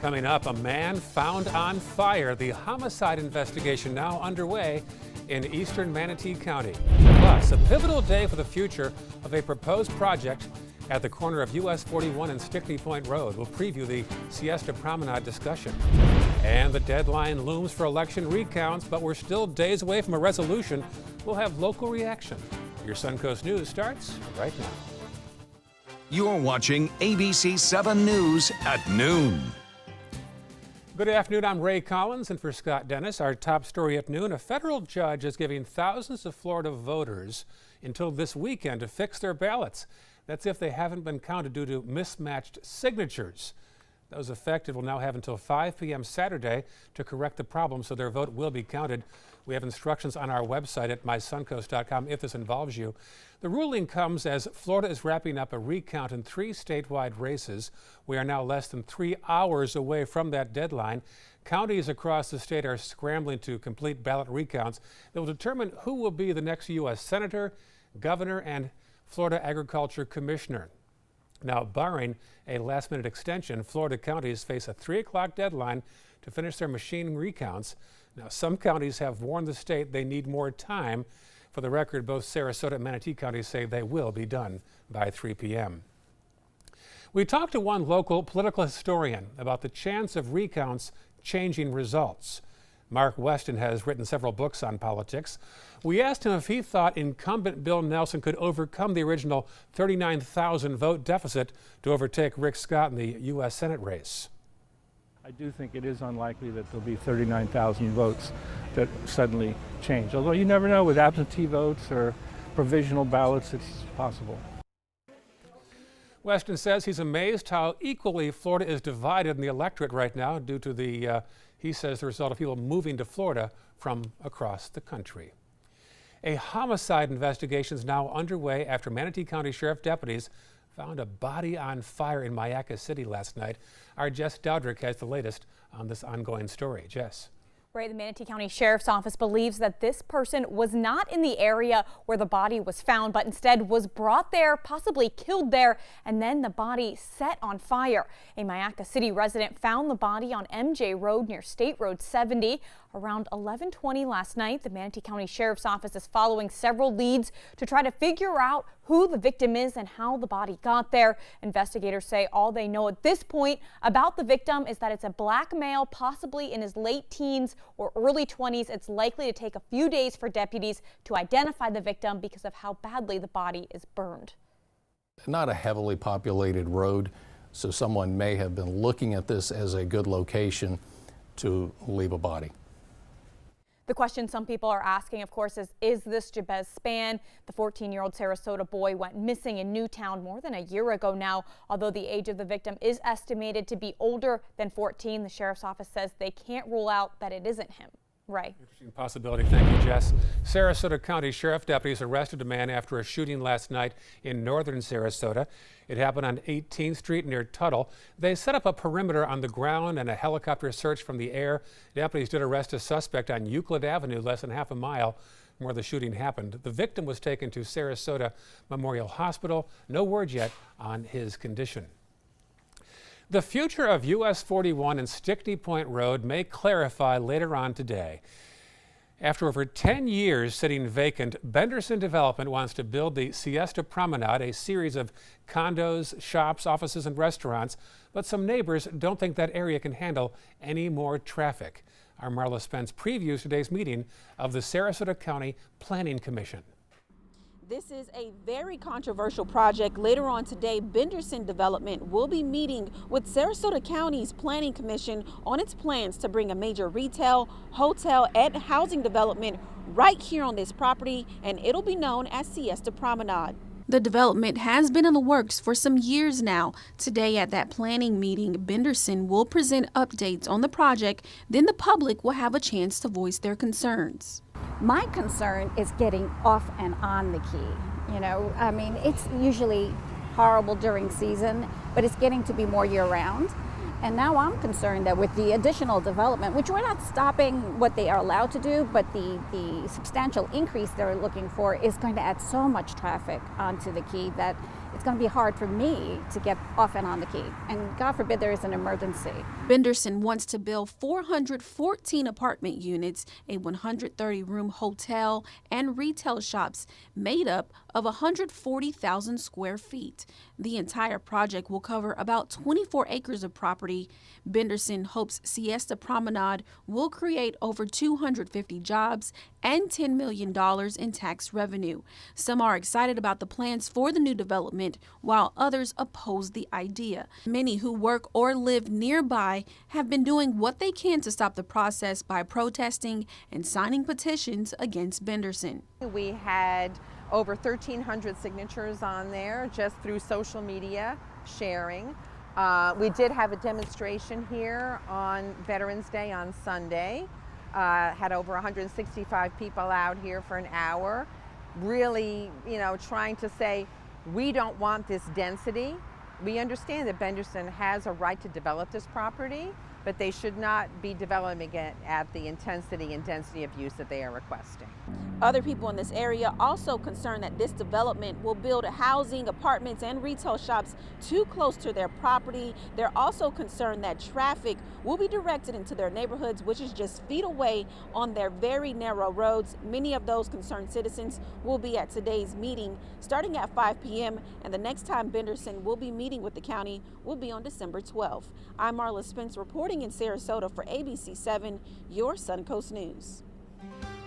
Coming up, a man found on fire. The homicide investigation now underway in eastern Manatee County. Plus, a pivotal day for the future of a proposed project at the corner of US 41 and Stickney Point Road. We'll preview the Siesta Promenade discussion. And the deadline looms for election recounts, but we're still days away from a resolution. We'll have local reaction. Your Suncoast News starts right now. You're watching ABC 7 News at noon. Good afternoon, I'm Ray Collins, and for Scott Dennis, our top story at noon, a federal judge is giving thousands of Florida voters until this weekend to fix their ballots. That's if they haven't been counted due to mismatched signatures. Those affected will now have until 5 p.m. Saturday to correct the problem, so their vote will be counted. We have instructions on our website at mysuncoast.com if this involves you. The ruling comes as Florida is wrapping up a recount in 3 statewide races. We are now less than 3 hours away from that deadline. Counties across the state are scrambling to complete ballot recounts that will determine who will be the next U.S. Senator, Governor, and Florida Agriculture Commissioner. Now, barring a last-minute extension, Florida counties face a 3 o'clock deadline to finish their machine recounts. Now, some counties have warned the state they need more time. For the record, both Sarasota and Manatee counties say they will be done by 3 p.m. We talked to one local political historian about the chance of recounts changing results. Mark Weston has written several books on politics. We asked him if he thought incumbent Bill Nelson could overcome the original 39,000 vote deficit to overtake Rick Scott in the U.S. Senate race. I do think it is unlikely that there'll be 39,000 votes that suddenly change. Although you never know, with absentee votes or provisional ballots, it's possible. Weston says he's amazed how equally Florida is divided in the electorate right now due to the, he says, the result of people moving to Florida from across the country. A homicide investigation is now underway after Manatee County Sheriff deputies found a body on fire in Mayaca City last night. Our Jess Dowdrick has the latest on this ongoing story. Jess. Right, the Manatee County Sheriff's Office believes that this person was not in the area where the body was found, but instead was brought there, possibly killed there, and then the body set on fire. A Mayaca City resident found the body on MJ Road near State Road 70. Around 11:20 last night, the Manatee County Sheriff's Office is following several leads to try to figure out who the victim is and how the body got there. Investigators say all they know at this point about the victim is that it's a black male, possibly in his late teens or early 20s. It's likely to take a few days for deputies to identify the victim because of how badly the body is burned. Not a heavily populated road, so someone may have been looking at this as a good location to leave a body. The question some people are asking, of course, is this Jabez Spann? The 14-year-old Sarasota boy went missing in Newtown more than a year ago now. Although the age of the victim is estimated to be older than 14, the sheriff's office says they can't rule out that it isn't him. Ray. Interesting possibility. Thank you, Jess. Sarasota County Sheriff deputies arrested a man after a shooting last night in northern Sarasota. It happened on 18th Street near Tuttle. They set up a perimeter on the ground and a helicopter search from the air. Deputies did arrest a suspect on Euclid Avenue, less than half a mile from where the shooting happened. The victim was taken to Sarasota Memorial Hospital. No word yet on his condition. The future of US 41 and Stickney Point Road may clarify later on today. After over 10 years sitting vacant, Benderson Development wants to build the Siesta Promenade, a series of condos, shops, offices, and restaurants. But some neighbors don't think that area can handle any more traffic. Our Marla Spence previews today's meeting of the Sarasota County Planning Commission. This is a very controversial project. Later on today, Benderson Development will be meeting with Sarasota County's Planning Commission on its plans to bring a major retail, hotel, and housing development right here on this property, and it'll be known as Siesta Promenade. The development has been in the works for some years now. Today at that planning meeting, Benderson will present updates on the project. Then the public will have a chance to voice their concerns. My concern is getting off and on the key. You know, I mean, it's usually horrible during season, but it's getting to be more year round. And now I'm concerned that with the additional development, which we're not stopping what they are allowed to do, but the substantial increase they're looking for is going to add so much traffic onto the key that it's going to be hard for me to get off and on the key. And God forbid there is an emergency. Benderson wants to build 414 apartment units, a 130-room hotel, and retail shops made up of 140,000 square feet. The entire project will cover about 24 acres of property. Benderson hopes Siesta Promenade will create over 250 jobs and $10 million in tax revenue. Some are excited about the plans for the new development, while others oppose the idea. Many who work or live nearby have been doing what they can to stop the process by protesting and signing petitions against Benderson. We had over 1,300 signatures on there just through social media sharing. We did have a demonstration here on Veterans Day on Sunday. Had over 165 people out here for an hour, really, trying to say, we don't want this density. We understand that Benderson has a right to develop this property, but they should not be developing it at the intensity and density of use that they are requesting. Other people in this area also concerned that this development will build housing, apartments, and retail shops too close to their property. They're also concerned that traffic will be directed into their neighborhoods, which is just feet away on their very narrow roads. Many of those concerned citizens will be at today's meeting starting at 5 p.m. and the next time Benderson will be meeting with the county will be on December 12th. I'm Marla Spence reporting in Sarasota for ABC 7, your Suncoast News.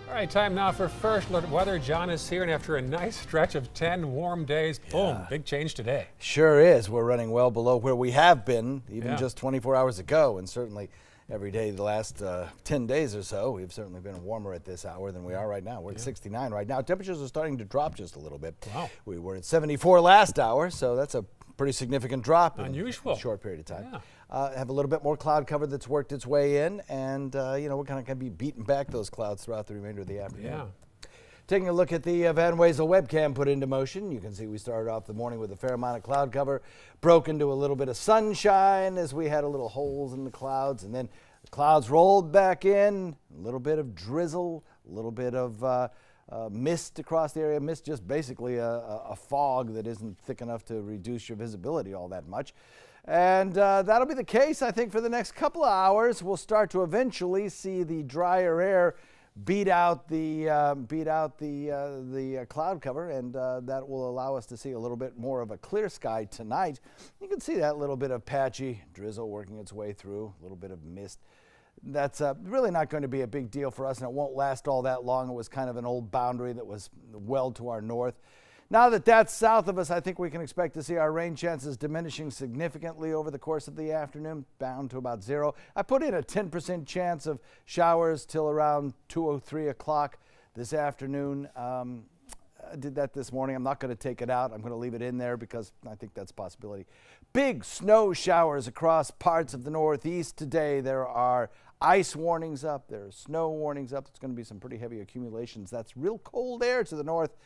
All right, time now for First Alert Weather. John is here, and after a nice stretch of 10 warm days, boom, big change today. Sure is. We're running well below where we have been even just 24 hours ago, and certainly every day the last 10 days or so, we've certainly been warmer at this hour than we are right now. We're at 69 right now. Temperatures are starting to drop just a little bit. Wow. We were at 74 last hour, so that's a pretty significant drop in Unusual. a short period of time. Yeah. Have a little bit more cloud cover that's worked its way in, and we're kind of be beating back those clouds throughout the remainder of the afternoon. Yeah. Taking a look at the Van Wezel webcam put into motion, you can see we started off the morning with a fair amount of cloud cover, broke into a little bit of sunshine as we had a little holes in the clouds, and then the clouds rolled back in, a little bit of drizzle, a little bit of mist across the area. Mist, just basically a fog that isn't thick enough to reduce your visibility all that much. And that'll be the case, I think, for the next couple of hours. We'll start to eventually see the drier air beat out the cloud cover, and that will allow us to see a little bit more of a clear sky tonight. You can see that little bit of patchy drizzle working its way through, a little bit of mist. That's really not going to be a big deal for us, and it won't last all that long. It was kind of an old boundary that was well to our north. Now that that's south of us, I think we can expect to see our rain chances diminishing significantly over the course of the afternoon, down to about 0. I put in a 10% chance of showers till around 2 or 3 o'clock this afternoon. I did that this morning. I'm not going to take it out. I'm going to leave it in there because I think that's a possibility. Big snow showers across parts of the Northeast today. There are ice warnings up. There are snow warnings up. It's going to be some pretty heavy accumulations. That's real cold air to the north,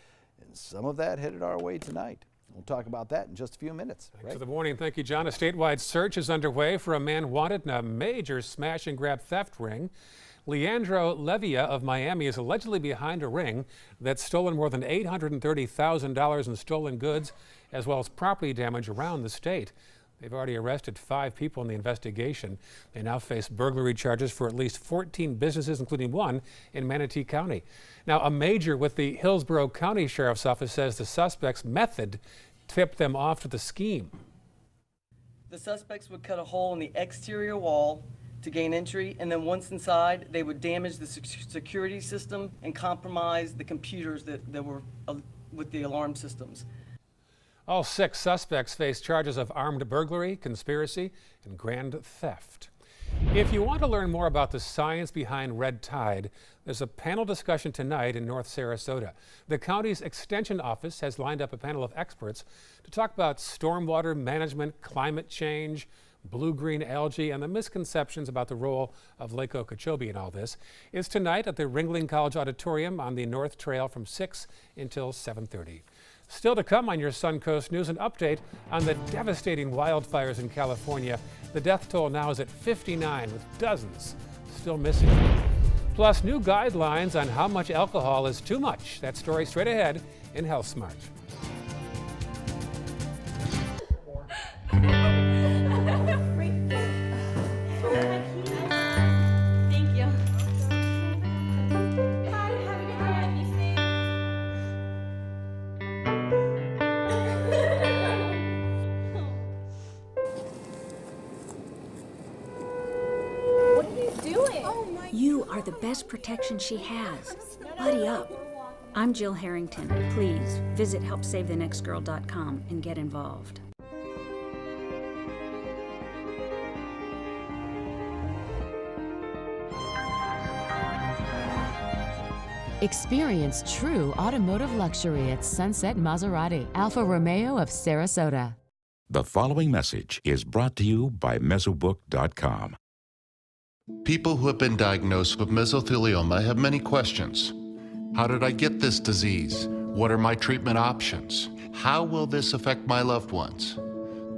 and some of that headed our way tonight. We'll talk about that in just a few minutes. Thanks for the morning. Thank you, John. A statewide search is underway for a man wanted in a major smash and grab theft ring. Leandro Levia of Miami is allegedly behind a ring that's stolen more than $830,000 in stolen goods, as well as property damage around the state. They've already arrested 5 people in the investigation. They now face burglary charges for at least 14 businesses, including one in Manatee County. Now, a major with the Hillsborough County Sheriff's Office says the suspect's method tipped them off to the scheme. The suspects would cut a hole in the exterior wall to gain entry, and then once inside, they would damage the security system and compromise the computers that were with the alarm systems. All 6 suspects face charges of armed burglary, conspiracy, and grand theft. If you want to learn more about the science behind red tide, there's a panel discussion tonight in North Sarasota. The county's Extension Office has lined up a panel of experts to talk about stormwater management, climate change, blue-green algae, and the misconceptions about the role of Lake Okeechobee in all this. It's tonight at the Ringling College Auditorium on the North Trail from 6 until 7:30. Still to come on your Suncoast News, an update on the devastating wildfires in California. The death toll now is at 59, with dozens still missing. Plus, new guidelines on how much alcohol is too much. That story straight ahead in Health Smart. You are the best protection she has. Buddy up. I'm Jill Harrington. Please visit HelpSaveTheNextGirl.com and get involved. Experience true automotive luxury at Sunset Maserati, Alfa Romeo of Sarasota. The following message is brought to you by Mesobook.com. People who have been diagnosed with mesothelioma have many questions. How did I get this disease? What are my treatment options? How will this affect my loved ones?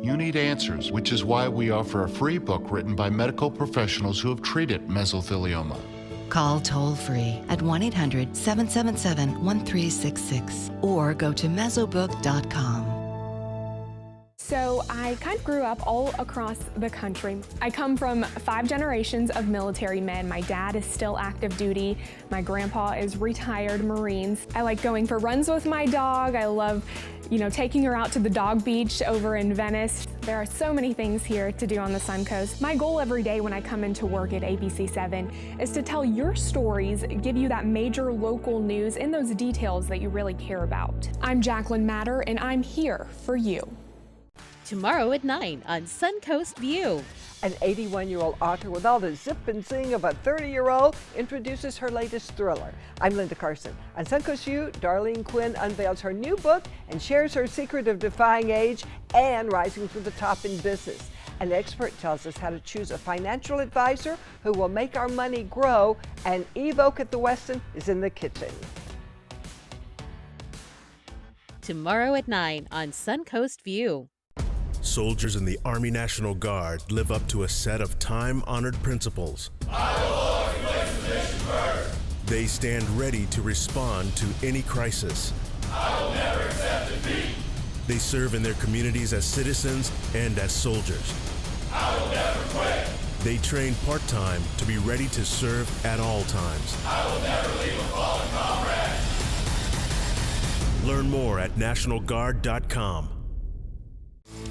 You need answers, which is why we offer a free book written by medical professionals who have treated mesothelioma. Call toll-free at 1-800-777-1366 or go to Mesobook.com. So I kind of grew up all across the country. I come from 5 generations of military men. My dad is still active duty. My grandpa is retired Marines. I like going for runs with my dog. I love, taking her out to the dog beach over in Venice. There are so many things here to do on the Suncoast. My goal every day when I come into work at ABC7 is to tell your stories, give you that major local news and those details that you really care about. I'm Jacqueline Matter, and I'm here for you. Tomorrow at 9 on Suncoast View. An 81-year-old author with all the zip and zing of a 30-year-old introduces her latest thriller. I'm Linda Carson. On Suncoast View, Darlene Quinn unveils her new book and shares her secret of defying age and rising to the top in business. An expert tells us how to choose a financial advisor who will make our money grow, and Eve Oak at the Westin is in the kitchen. Tomorrow at 9 on Suncoast View. Soldiers in the Army National Guard live up to a set of time-honored principles. I will always place the mission first. They stand ready to respond to any crisis. I will never accept defeat. They serve in their communities as citizens and as soldiers. I will never quit. They train part-time to be ready to serve at all times. I will never leave a fallen comrade. Learn more at NationalGuard.com.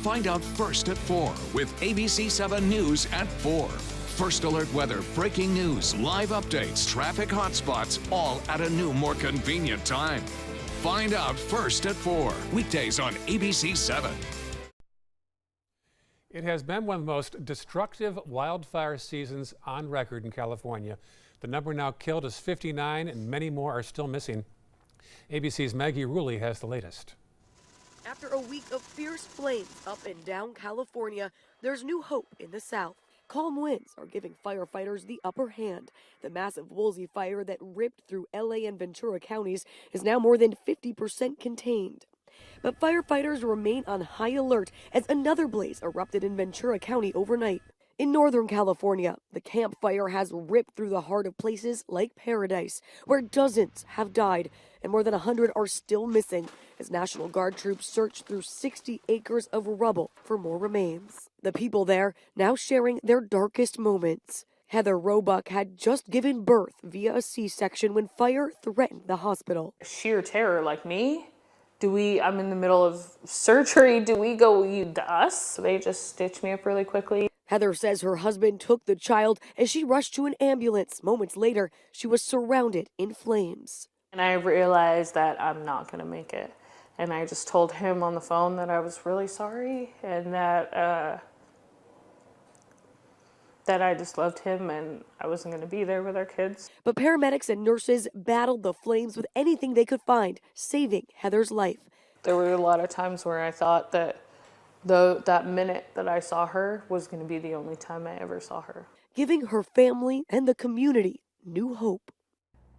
Find out first at 4 with ABC 7 News at 4. First alert weather, breaking news, live updates, traffic hotspots, all at a new, more convenient time. Find out first at 4, weekdays on ABC 7. It has been one of the most destructive wildfire seasons on record in California. The number now killed is 59 and many more are still missing. ABC's Maggie Rulli has the latest. After a week of fierce flames up and down California, there's new hope in the south. Calm winds are giving firefighters the upper hand. The massive Woolsey fire that ripped through LA and Ventura counties is now more than 50% contained. But firefighters remain on high alert as another blaze erupted in Ventura County overnight. In Northern California, the Camp Fire has ripped through the heart of places like Paradise, where dozens have died and more than 100 are still missing as National Guard troops search through 60 acres of rubble for more remains. The people there now sharing their darkest moments. Heather Roebuck had just given birth via a C-section when fire threatened the hospital. Sheer terror, like me. I'm in the middle of surgery. Do we go eat us? They just stitched me up really quickly. Heather says her husband took the child as she rushed to an ambulance. Moments later, she was surrounded in flames. And I realized that I'm not going to make it. And I just told him on the phone that I was really sorry and that I just loved him and I wasn't going to be there with our kids. But paramedics and nurses battled the flames with anything they could find, saving Heather's life. There were a lot of times where I thought that that minute that I saw her was going to be the only time I ever saw her. Giving her family and the community new hope.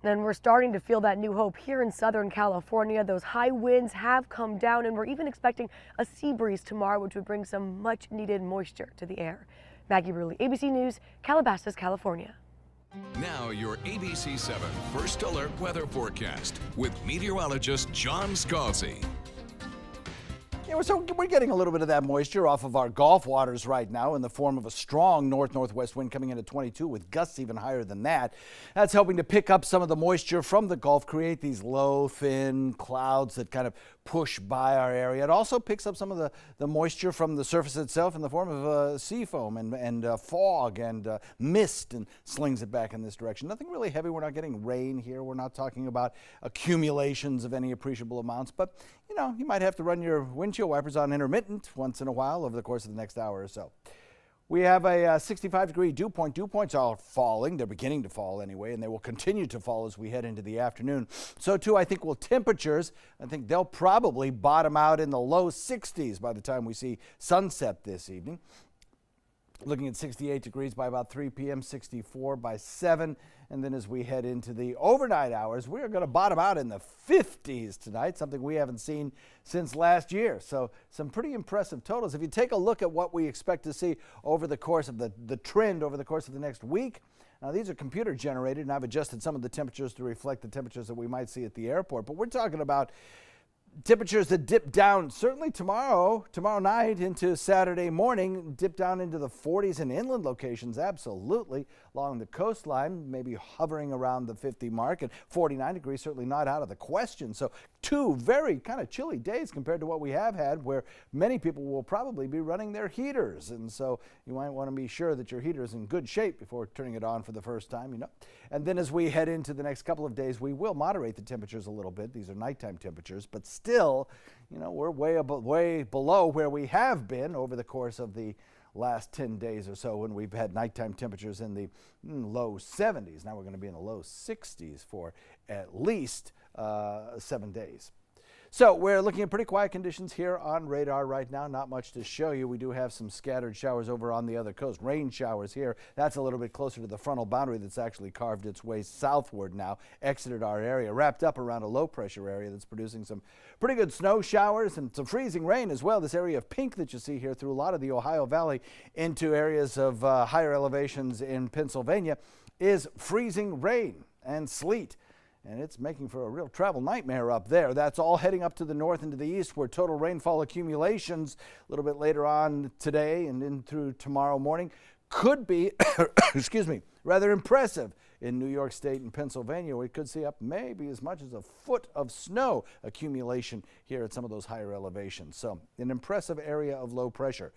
And we're starting to feel that new hope here in Southern California. Those high winds have come down, and we're even expecting a sea breeze tomorrow, which would bring some much needed moisture to the air. Maggie Rulli, ABC News, Calabasas, California. Now your ABC 7 First Alert weather forecast with meteorologist John Scalzi. Yeah, so we're getting a little bit of that moisture off of our Gulf waters right now in the form of a strong north-northwest wind coming in at 22 with gusts even higher than that. That's helping to pick up some of the moisture from the Gulf, create these low, thin clouds that kind of push by our area. It also picks up some of the moisture from the surface itself in the form of sea foam and fog and mist, and slings it back in this direction. Nothing really heavy. We're not getting rain here. We're not talking about accumulations of any appreciable amounts, but you know, you might have to run your windshield wipers on intermittent once in a while over the course of the next hour or so. We have a 65-degree dew point. Dew points are falling. They're beginning to fall anyway, and they will continue to fall as we head into the afternoon. So, too, I think will temperatures. I think they'll probably bottom out in the low 60s by the time we see sunset this evening. Looking at 68 degrees by about 3 p.m., 64 by 7. And then as we head into the overnight hours, we're going to bottom out in the 50s tonight, something we haven't seen since last year. So some pretty impressive totals. If you take a look at what we expect to see over the course of the trend over the course of the next week, now these are computer generated, and I've adjusted some of the temperatures to reflect the temperatures that we might see at the airport. But we're talking about temperatures that dip down certainly tomorrow night into Saturday morning, dip down into the 40s in inland locations, absolutely. Along the coastline, maybe hovering around the 50 mark, and 49 degrees certainly not out of the question. So two very kind of chilly days compared to what we have had, where many people will probably be running their heaters. And so you might want to be sure that your heater is in good shape before turning it on for the first time, you know. And then as we head into the next couple of days, we will moderate the temperatures a little bit. These are nighttime temperatures, but still, you know, we're way below where we have been over the course of the last 10 days or so, when we've had nighttime temperatures in the low 70s. Now we're going to be in the low 60s for at least 7 days. So we're looking at pretty quiet conditions here on radar right now. Not much to show you. We do have some scattered showers over on the other coast. Rain showers here. That's a little bit closer to the frontal boundary that's actually carved its way southward now, exited our area, wrapped up around a low pressure area that's producing some pretty good snow showers and some freezing rain as well. This area of pink that you see here through a lot of the Ohio Valley into areas of higher elevations in Pennsylvania is freezing rain and sleet. And it's making for a real travel nightmare up there. That's all heading up to the north and to the east, where total rainfall accumulations a little bit later on today and in through tomorrow morning could be, excuse me, rather impressive in New York State and Pennsylvania. We could see up maybe as much as a foot of snow accumulation here at some of those higher elevations. So an impressive area of low pressure.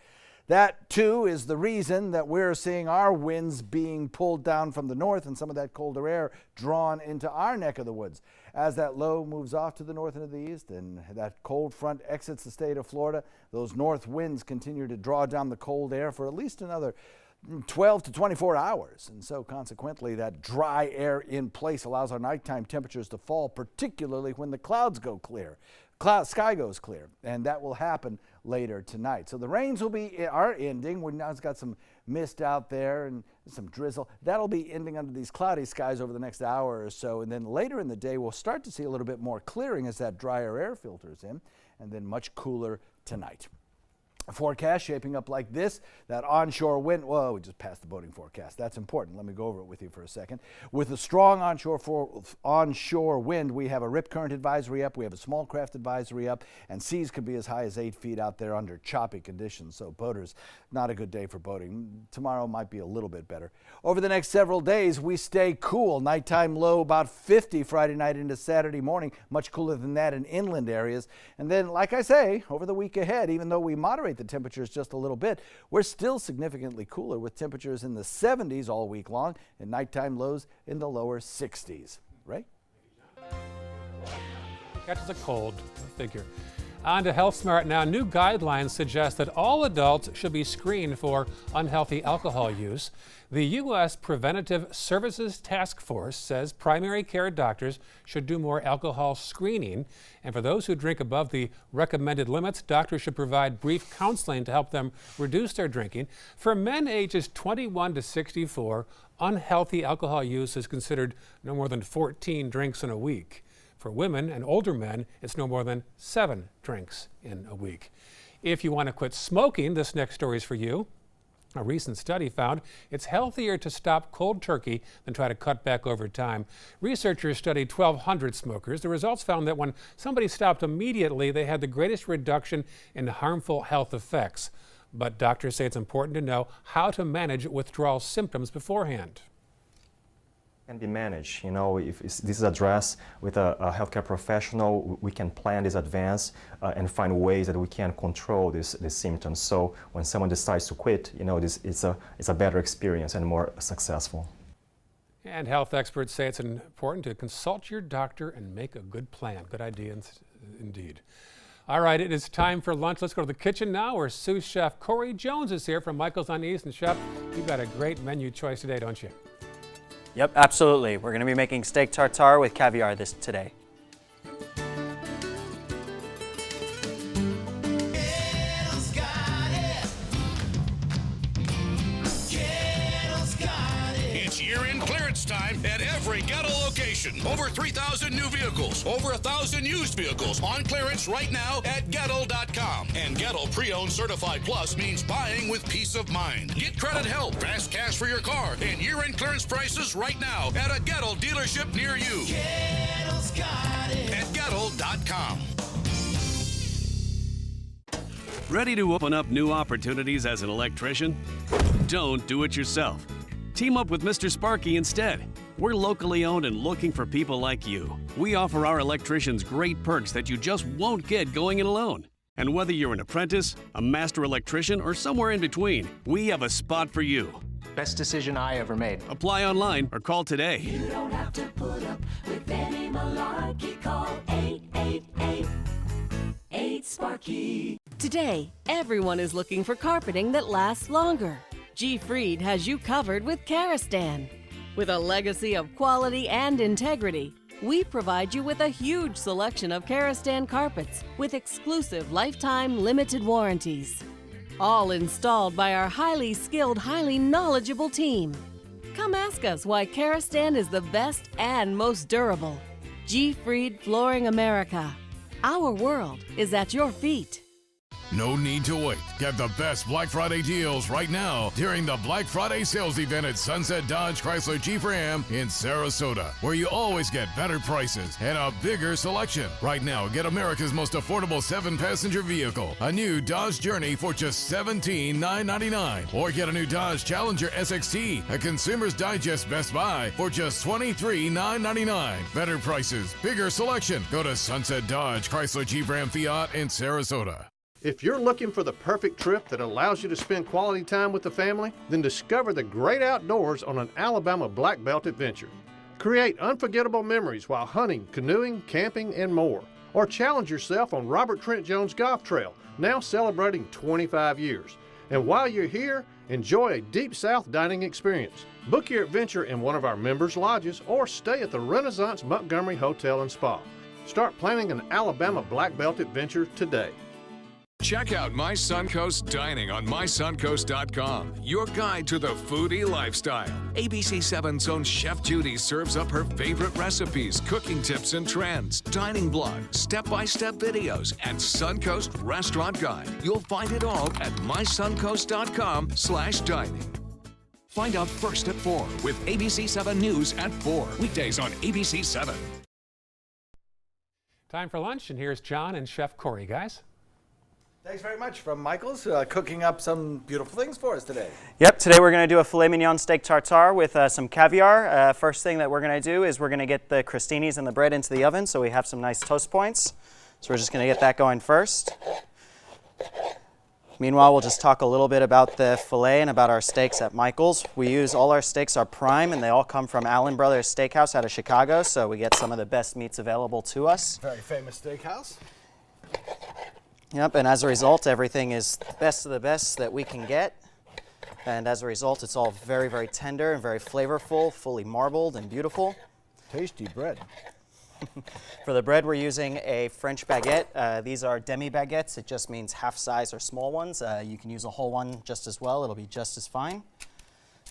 That, too, is the reason that we're seeing our winds being pulled down from the north and some of that colder air drawn into our neck of the woods. As that low moves off to the north and to the east and that cold front exits the state of Florida, those north winds continue to draw down the cold air for at least another 12 to 24 hours. And so consequently, that dry air in place allows our nighttime temperatures to fall, particularly when the clouds go clear. Sky goes clear, and that will happen later tonight. So the rains are ending. We're now got some mist out there and some drizzle. That'll be ending under these cloudy skies over the next hour or so, and then later in the day we'll start to see a little bit more clearing as that drier air filters in, and then much cooler tonight. Forecast shaping up like this. That onshore wind, whoa, we just passed the boating forecast. That's important. Let me go over it with you for a second. With a strong onshore wind, we have a rip current advisory up, we have a small craft advisory up, and seas could be as high as 8 feet out there under choppy conditions. So boaters, not a good day for boating. Tomorrow might be a little bit better. Over the next several days, we stay cool. Nighttime low about 50 Friday night into Saturday morning, much cooler than that in inland areas. And then, like I say, over the week ahead, even though we moderate the temperatures just a little bit, we're still significantly cooler with temperatures in the 70s all week long and nighttime lows in the lower 60s. Right? Catches a cold, figure. On to Health Smart now. New guidelines suggest that all adults should be screened for unhealthy alcohol use. The U.S. Preventative Services Task Force says primary care doctors should do more alcohol screening. And for those who drink above the recommended limits, doctors should provide brief counseling to help them reduce their drinking. For men ages 21 to 64, unhealthy alcohol use is considered no more than 14 drinks in a week. For women and older men, it's no more than 7 drinks in a week. If you want to quit smoking, this next story is for you. A recent study found it's healthier to stop cold turkey than try to cut back over time. Researchers studied 1,200 smokers. The results found that when somebody stopped immediately, they had the greatest reduction in harmful health effects. But doctors say it's important to know how to manage withdrawal symptoms beforehand. can be managed. You know, if this is addressed with a healthcare professional, we can plan this advance and find ways that we can control these symptoms. So when someone decides to quit, you know, it's a better experience and more successful. And health experts say it's important to consult your doctor and make a good plan. Good idea indeed. All right, it is time for lunch. Let's go to the kitchen now, where sous chef Corey Jones is here from Michael's on East. And Chef, you've got a great menu choice today, don't you? Yep, absolutely. We're going to be making steak tartare with caviar today. It's year-end clearance time at every Gettle location. Over 3,000 new vehicles, over 1,000 used vehicles on clearance right now at Gettle.com. And Gettle Pre-Owned Certified Plus means buying with peace of mind. Get credit help, fast cash for your car, and year-end clearance prices right now at a Gettle dealership near you. Gettle's got it. At Gettle.com. Ready to open up new opportunities as an electrician? Don't do it yourself. Team up with Mr. Sparky instead. We're locally owned and looking for people like you. We offer our electricians great perks that you just won't get going it alone. And whether you're an apprentice, a master electrician, or somewhere in between, we have a spot for you. Best decision I ever made. Apply online or call today. You don't have to put up with any malarkey. Call 888-8-SPARKY. Today, everyone is looking for carpeting that lasts longer. G. Fried has you covered with Karastan. With a legacy of quality and integrity, we provide you with a huge selection of Karastan carpets with exclusive lifetime limited warranties. All installed by our highly skilled, highly knowledgeable team. Come ask us why Karastan is the best and most durable. G. Fried Flooring America. Our world is at your feet. No need to wait. Get the best Black Friday deals right now during the Black Friday sales event at Sunset Dodge Chrysler Jeep Ram in Sarasota, where you always get better prices and a bigger selection. Right now, get America's most affordable 7-passenger vehicle, a new Dodge Journey for just $17,999, or get a new Dodge Challenger SXT, a Consumer's Digest Best Buy for just $23,999. Better prices, bigger selection. Go to Sunset Dodge Chrysler Jeep Ram Fiat in Sarasota. If you're looking for the perfect trip that allows you to spend quality time with the family, then discover the great outdoors on an Alabama Black Belt adventure. Create unforgettable memories while hunting, canoeing, camping, and more. Or challenge yourself on Robert Trent Jones Golf Trail, now celebrating 25 years. And while you're here, enjoy a Deep South dining experience. Book your adventure in one of our members' lodges or stay at the Renaissance Montgomery Hotel and Spa. Start planning an Alabama Black Belt adventure today. Check out My Suncoast Dining on mysuncoast.com, your guide to the foodie lifestyle. ABC7's own Chef Judy serves up her favorite recipes, cooking tips and trends, dining blog, step-by-step videos, and Suncoast Restaurant Guide. You'll find it all at mysuncoast.com/dining. Find out first at 4 with ABC7 News at 4, weekdays on ABC7. Time for lunch, and here's John and Chef Corey, guys. Thanks very much from Michael's, cooking up some beautiful things for us today. Yep, today we're going to do a filet mignon steak tartare with some caviar. First thing that we're going to do is we're going to get the crostinis and the bread into the oven so we have some nice toast points. So we're just going to get that going first. Meanwhile, we'll just talk a little bit about the filet and about our steaks at Michael's. All our steaks are prime, and they all come from Allen Brothers Steakhouse out of Chicago, so we get some of the best meats available to us. Very famous steakhouse. Yep, and as a result, everything is the best of the best that we can get. And as a result, it's all very, very tender and very flavorful, fully marbled and beautiful. Tasty bread. For the bread, we're using a French baguette. These are demi-baguettes. It just means half size or small ones. You can use a whole one just as well. It'll be just as fine.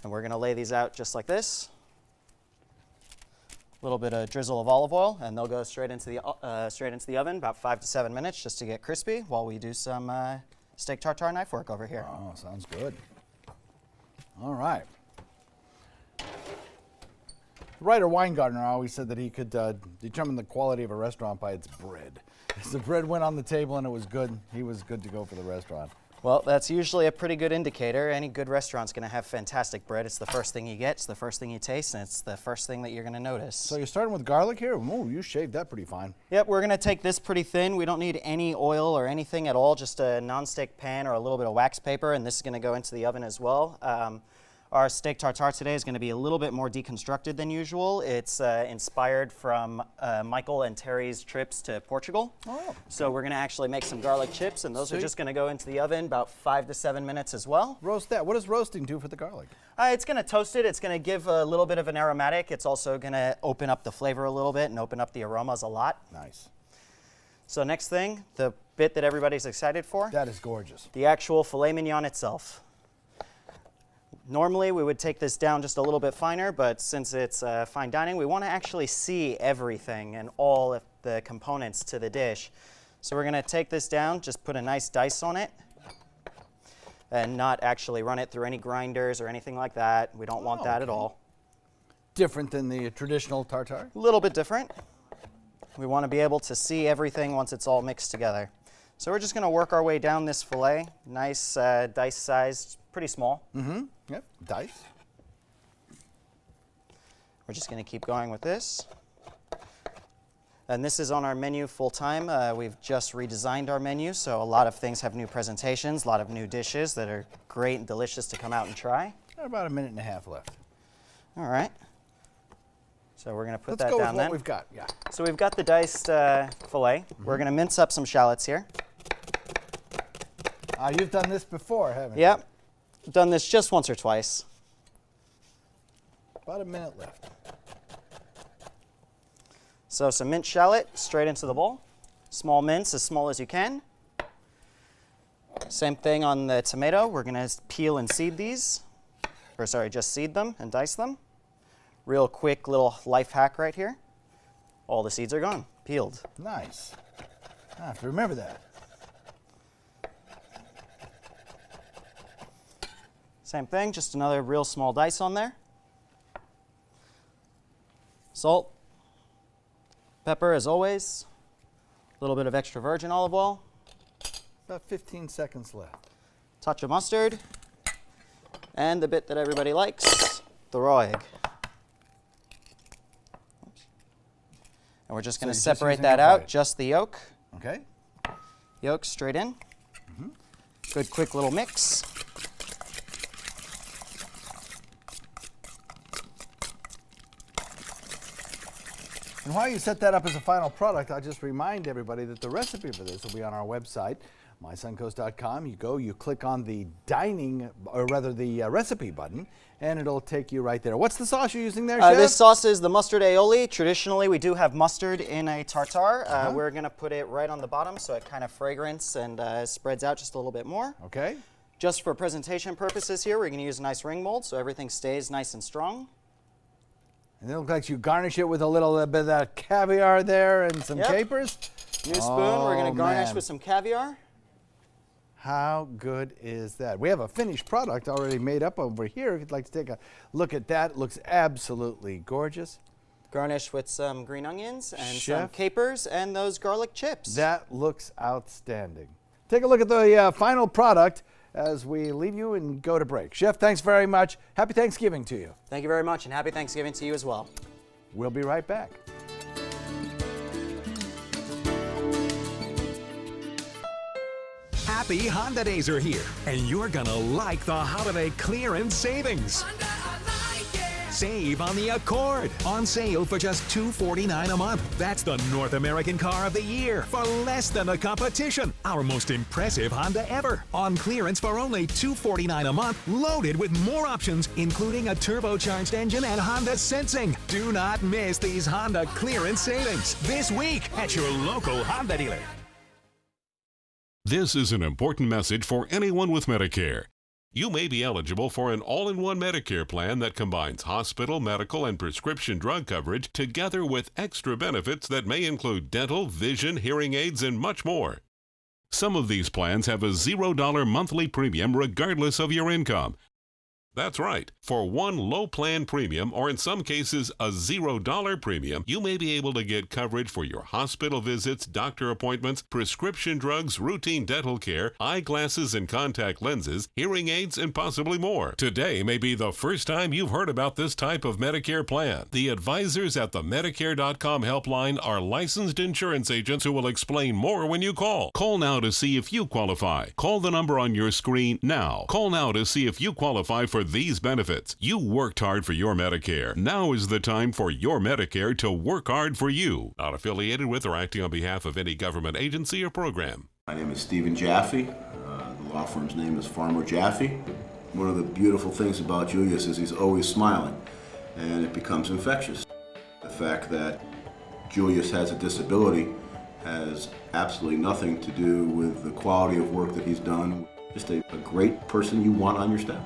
And we're going to lay these out just like this. A little bit of drizzle of olive oil, and they'll go straight into the oven, about 5 to 7 minutes, just to get crispy while we do some steak tartare knife work over here. Oh, sounds good. All right. Writer Weingartner always said that he could determine the quality of a restaurant by its bread. If the bread went on the table and it was good, he was good to go for the restaurant. Well, that's usually a pretty good indicator. Any good restaurant's going to have fantastic bread. It's the first thing you get, it's the first thing you taste, and it's the first thing that you're going to notice. So you're starting with garlic here? Oh, you shaved that pretty fine. Yep, we're going to take this pretty thin. We don't need any oil or anything at all, just a nonstick pan or a little bit of wax paper, and this is going to go into the oven as well. Our steak tartare today is going to be a little bit more deconstructed than usual. It's inspired from Michael and Terry's trips to Portugal. Oh. So we're going to actually make some garlic chips, and those are just going to go into the oven about 5 to 7 minutes as well. Roast that. What does roasting do for the garlic? It's going to toast it. It's going to give a little bit of an aromatic. It's also going to open up the flavor a little bit and open up the aromas a lot. Nice. So next thing, the bit that everybody's excited for. That is gorgeous. The actual filet mignon itself. Normally we would take this down just a little bit finer, but since it's fine dining, we want to actually see everything and all of the components to the dish. So we're going to take this down, just put a nice dice on it, and not actually run it through any grinders or anything like that. We don't want that at all. Different than the traditional tartare? A little bit different. We want to be able to see everything once it's all mixed together. So we're just going to work our way down this filet. Nice dice sized, pretty small. Mm-hmm. Yep, dice. We're just going to keep going with this. And this is on our menu full time. We've just redesigned our menu, so a lot of things have new presentations, a lot of new dishes that are great and delicious to come out and try. About a minute and a half left. All right. So we're going to put Let's that go down with what then. we've got, yeah. So we've got the diced filet. We're going to mince up some shallots here. You've done this before, haven't you? Yep. I've done this just once or twice. About a minute left. So some minced shallot straight into the bowl. Small mince, as small as you can. Same thing on the tomato. We're going to peel and seed these. Or sorry, just seed them and dice them. Real quick little life hack right here. All the seeds are gone, peeled. Nice. I have to remember that. Same thing, just another real small dice on there. Salt, pepper as always, a little bit of extra virgin olive oil. About 15 seconds left. Touch of mustard, and the bit that everybody likes, the raw egg. Oops. And we're just going to separate that out, just the yolk. Okay. Yolk straight in. Good quick little mix. And while you set that up as a final product, I'll just remind everybody that the recipe for this will be on our website, mysuncoast.com. You go, you click on the dining, or rather the recipe button, and it'll take you right there. What's the sauce you're using there, Chef? This sauce is the mustard aioli. Traditionally, we do have mustard in a tartare. We're going to put it right on the bottom so it kind of fragrance and spreads out just a little bit more. Okay. Just for presentation purposes here, we're going to use a nice ring mold so everything stays nice and strong. And it looks like you garnish it with a little bit of that caviar there and some capers. New spoon, we're going to garnish with some caviar. How good is that? We have a finished product already made up over here. If you'd like to take a look at that, it looks absolutely gorgeous. Garnish with some green onions and Chef, some capers and those garlic chips. That looks outstanding. Take a look at the final product as we leave you and go to break. Chef, thanks very much. Happy Thanksgiving to you. Thank you very much, and happy Thanksgiving to you as well. We'll be right back. Happy Honda Days are here, and you're gonna like the holiday clearance savings. Save on the Accord, on sale for just $249 a month. That's the North American car of the year for less than the competition. Our most impressive Honda ever, on clearance for only $249 a month, loaded with more options, including a turbocharged engine and Honda Sensing. Do not miss these Honda clearance savings this week at your local Honda dealer. This is an important message for anyone with Medicare. You may be eligible for an all-in-one Medicare plan that combines hospital, medical, and prescription drug coverage together with extra benefits that may include dental, vision, hearing aids, and much more. Some of these plans have a $0 monthly premium regardless of your income. That's right. For one low plan premium, or in some cases a $0 premium, you may be able to get coverage for your hospital visits, doctor appointments, prescription drugs, routine dental care, eyeglasses and contact lenses, hearing aids, and possibly more. Today may be the first time you've heard about this type of Medicare plan. The advisors at the Medicare.com helpline are licensed insurance agents who will explain more when you call. Call now to see if you qualify. Call the number on your screen now. Call now to see if you qualify for these benefits. You worked hard for your Medicare. Now is the time for your Medicare to work hard for you. Not affiliated with or acting on behalf of any government agency or program. My name is Stephen Jaffe. The law firm's name is Farmer Jaffe. One of the beautiful things about Julius is he's always smiling, and it becomes infectious. The fact that Julius has a disability has absolutely nothing to do with the quality of work that he's done. Just a great person you want on your staff.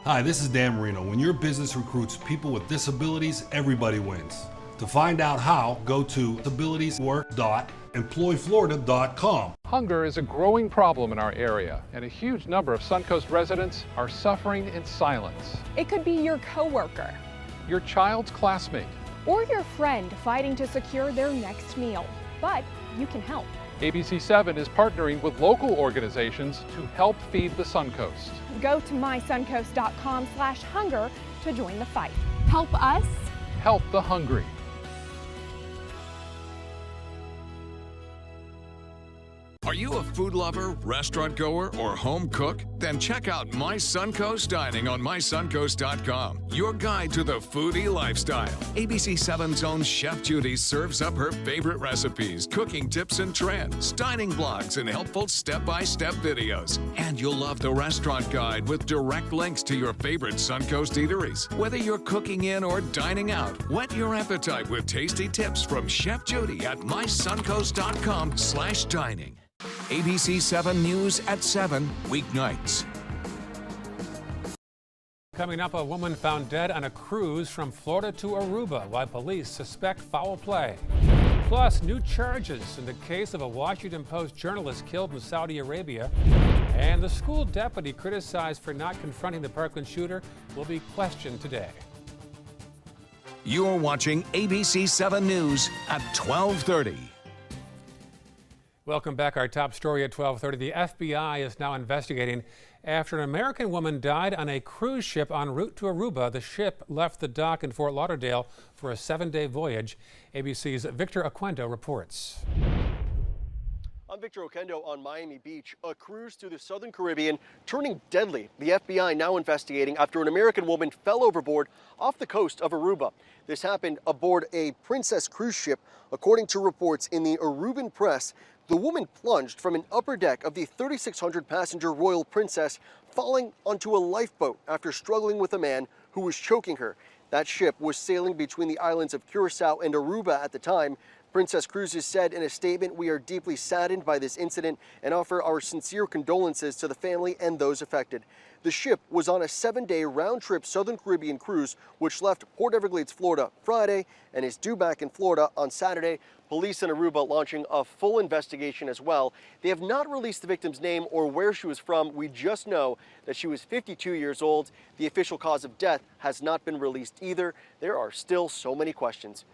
Hi, this is Dan Marino. When your business recruits people with disabilities, everybody wins. To find out how, go to disabilitieswork.employflorida.com. Hunger is a growing problem in our area, and a huge number of Suncoast residents are suffering in silence. It could be your coworker, your child's classmate, or your friend fighting to secure their next meal. But you can help. ABC7 is partnering with local organizations to help feed the Suncoast. Go to mysuncoast.com/hunger to join the fight. Help us. Help the hungry. Are you a food lover, restaurant goer, or home cook? Then check out My Suncoast Dining on mysuncoast.com, your guide to the foodie lifestyle. ABC7's own Chef Judy serves up her favorite recipes, cooking tips and trends, dining blogs, and helpful step-by-step videos. And you'll love the restaurant guide with direct links to your favorite Suncoast eateries. Whether you're cooking in or dining out, whet your appetite with tasty tips from Chef Judy at mysuncoast.com/dining. ABC7 News at 7, weeknights. Coming up, a woman found dead on a cruise from Florida to Aruba, why police suspect foul play. Plus, new charges in the case of a Washington Post journalist killed in Saudi Arabia. And the school deputy criticized for not confronting the Parkland shooter will be questioned today. You're watching ABC7 News at 12:30. Welcome back. Our top story at 12:30. The FBI is now investigating after an American woman died on a cruise ship en route to Aruba. The ship left the dock in Fort Lauderdale for a 7-day voyage. ABC's Victor Oquendo reports. I'm Victor Oquendo on Miami Beach. A cruise through the Southern Caribbean turning deadly. The FBI now investigating after an American woman fell overboard off the coast of Aruba. This happened aboard a Princess cruise ship. According to reports in the Aruban press, the woman plunged from an upper deck of the 3,600-passenger Royal Princess, falling onto a lifeboat after struggling with a man who was choking her. That ship was sailing between the islands of Curacao and Aruba at the time. Princess Cruises said in a statement, "We are deeply saddened by this incident and offer our sincere condolences to the family and those affected." The ship was on a 7-day round-trip Southern Caribbean cruise, which left Port Everglades, Florida, Friday and is due back in Florida on Saturday. Police in Aruba launching a full investigation as well. They have not released the victim's name or where she was from. We just know that she was 52 years old. The official cause of death has not been released either. There are still so many questions.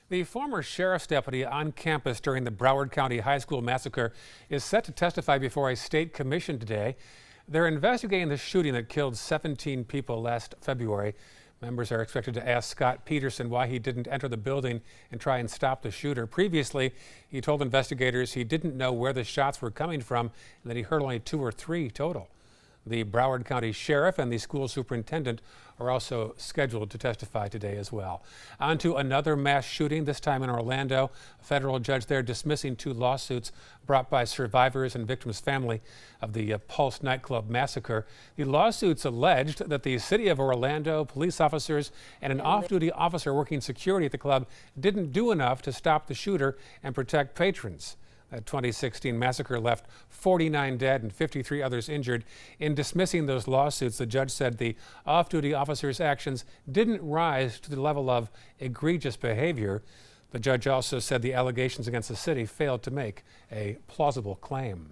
The former sheriff's deputy on campus during the Broward County High School massacre is set to testify before a state commission today. They're investigating the shooting that killed 17 people last February. Members are expected to ask Scott Peterson why he didn't enter the building and try and stop the shooter. Previously, he told investigators he didn't know where the shots were coming from and that he heard only 2 or 3 total. The Broward County Sheriff and the school superintendent are also scheduled to testify today as well. On to another mass shooting, this time in Orlando. A federal judge there dismissing 2 lawsuits brought by survivors and victims' family of the Pulse nightclub massacre. The lawsuits alleged that the city of Orlando, police officers, and an off-duty officer working security at the club didn't do enough to stop the shooter and protect patrons. That 2016 massacre left 49 dead and 53 others injured. In dismissing those lawsuits, the judge said the off-duty officers' actions didn't rise to the level of egregious behavior. The judge also said the allegations against the city failed to make a plausible claim.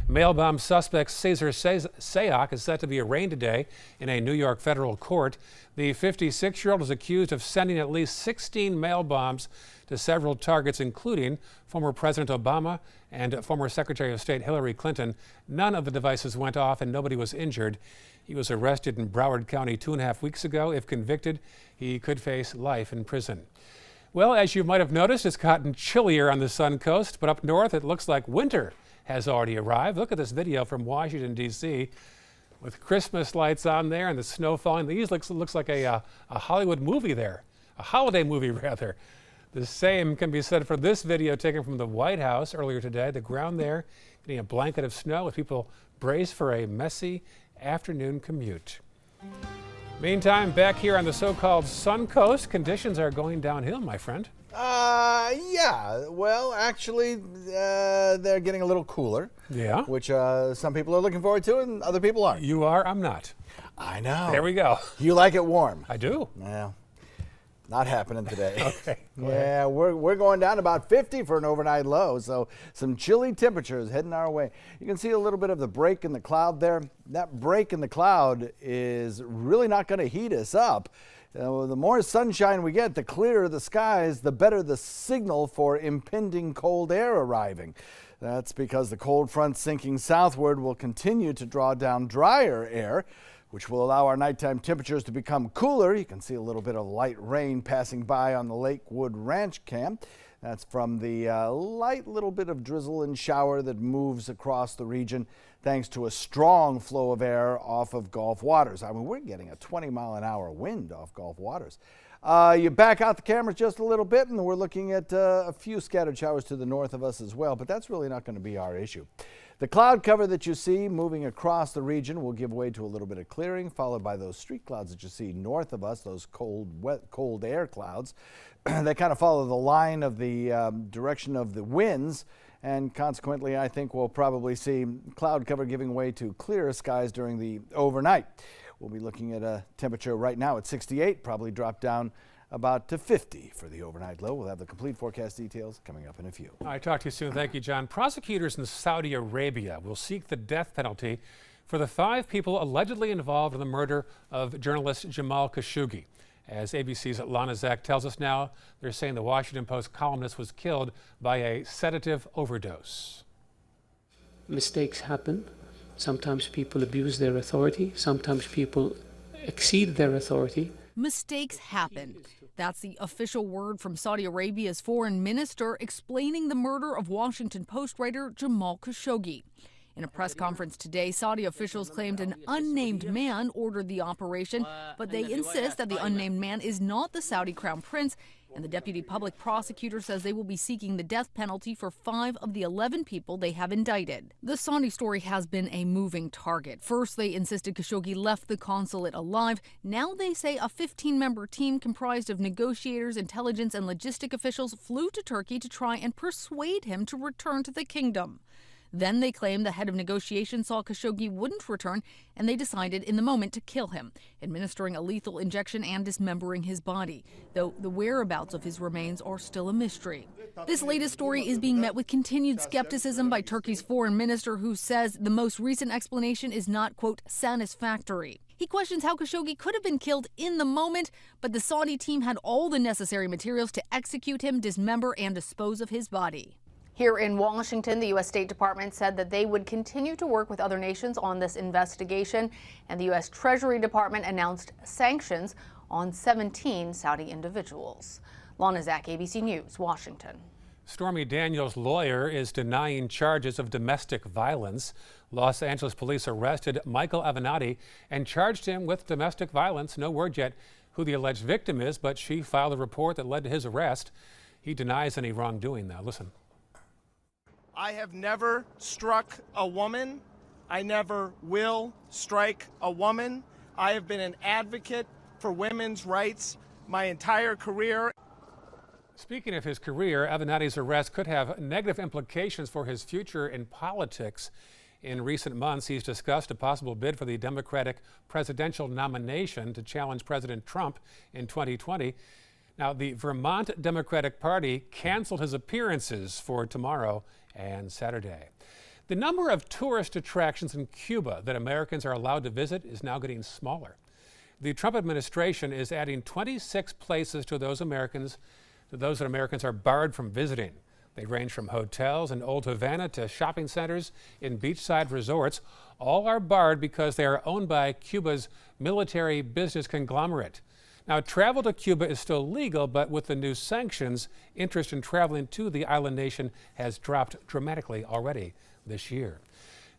Mail bomb suspect Cesar Sayoc is set to be arraigned today in a New York federal court. The 56-year-old is accused of sending at least 16 mail bombs to several targets, including former President Obama and former Secretary of State Hillary Clinton. None of the devices went off and nobody was injured. He was arrested in Broward County 2.5 weeks ago. If convicted, he could face life in prison. Well, as you might have noticed, it's gotten chillier on the Sun Coast, but up north it looks like winter has already arrived. Look at this video from Washington, D.C. with Christmas lights on there and the snow falling. These looks like a Hollywood movie there, a holiday movie rather. The same can be said for this video taken from the White House earlier today. The ground there getting a blanket of snow as people brace for a messy afternoon commute. Meantime, back here on the so-called Sun Coast, conditions are going downhill, my friend. Yeah. Well, actually, they're getting a little cooler. Yeah. Which some people are looking forward to and other people aren't. You are, I'm not. I know. There we go. You like it warm. I do. Yeah. Not happening today. Okay. Yeah, we're going down about 50 for an overnight low, so some chilly temperatures heading our way. You can see a little bit of the break in the cloud there. That break in the cloud is really not going to heat us up. The more sunshine we get, the clearer the skies, the better the signal for impending cold air arriving. That's because the cold front sinking southward will continue to draw down drier air, which will allow our nighttime temperatures to become cooler. You can see a little bit of light rain passing by on the Lakewood Ranch camp. That's from the light little bit of drizzle and shower that moves across the region thanks to a strong flow of air off of Gulf waters. I mean, we're getting a 20-mile-an-hour wind off Gulf waters. You back out the cameras just a little bit, and we're looking at a few scattered showers to the north of us as well, but that's really not going to be our issue. The cloud cover that you see moving across the region will give way to a little bit of clearing, followed by those streak clouds that you see north of us, those cold air clouds. They kind of follow the line of the direction of the winds, and consequently, I think we'll probably see cloud cover giving way to clearer skies during the overnight. We'll be looking at a temperature right now at 68, probably drop down about to 50 for the overnight low. We'll have the complete forecast details coming up in a few. All right, talk to you soon. Thank you, John. Prosecutors in Saudi Arabia will seek the death penalty for the 5 people allegedly involved in the murder of journalist Jamal Khashoggi. As ABC's Lana Zak tells us now, they're saying the Washington Post columnist was killed by a sedative overdose. Mistakes happen. Sometimes people abuse their authority. Sometimes people exceed their authority. Mistakes happen. That's the official word from Saudi Arabia's foreign minister explaining the murder of Washington Post writer Jamal Khashoggi. In a press conference today, Saudi officials claimed an unnamed man ordered the operation, but they insist that the unnamed man is not the Saudi crown prince, and the deputy public prosecutor says they will be seeking the death penalty for 5 of the 11 people they have indicted. The Saudi story has been a moving target. First, they insisted Khashoggi left the consulate alive. Now they say a 15-member team comprised of negotiators, intelligence, and logistic officials flew to Turkey to try and persuade him to return to the kingdom. Then they claim the head of negotiations saw Khashoggi wouldn't return, and they decided in the moment to kill him, administering a lethal injection and dismembering his body, though the whereabouts of his remains are still a mystery. This latest story is being met with continued skepticism by Turkey's foreign minister, who says the most recent explanation is not, quote, satisfactory. He questions how Khashoggi could have been killed in the moment, but the Saudi team had all the necessary materials to execute him, dismember, and dispose of his body. Here in Washington, the U.S. State Department said that they would continue to work with other nations on this investigation, and the U.S. Treasury Department announced sanctions on 17 Saudi individuals. Lana Zak, ABC News, Washington. Stormy Daniels' lawyer is denying charges of domestic violence. Los Angeles police arrested Michael Avenatti and charged him with domestic violence. No word yet who the alleged victim is, but she filed a report that led to his arrest. He denies any wrongdoing now. Listen. I have never struck a woman. I never will strike a woman. I have been an advocate for women's rights my entire career. Speaking of his career, Avenatti's arrest could have negative implications for his future in politics. In recent months, he's discussed a possible bid for the Democratic presidential nomination to challenge President Trump in 2020. Now, the Vermont Democratic Party canceled his appearances for tomorrow and Saturday. The number of tourist attractions in Cuba that Americans are allowed to visit is now getting smaller. The Trump administration is adding 26 places to those that Americans are barred from visiting. They range from hotels in Old Havana to shopping centers in beachside resorts. All are barred because they are owned by Cuba's military business conglomerate. Now, travel to Cuba is still legal, but with the new sanctions, interest in traveling to the island nation has dropped dramatically already this year.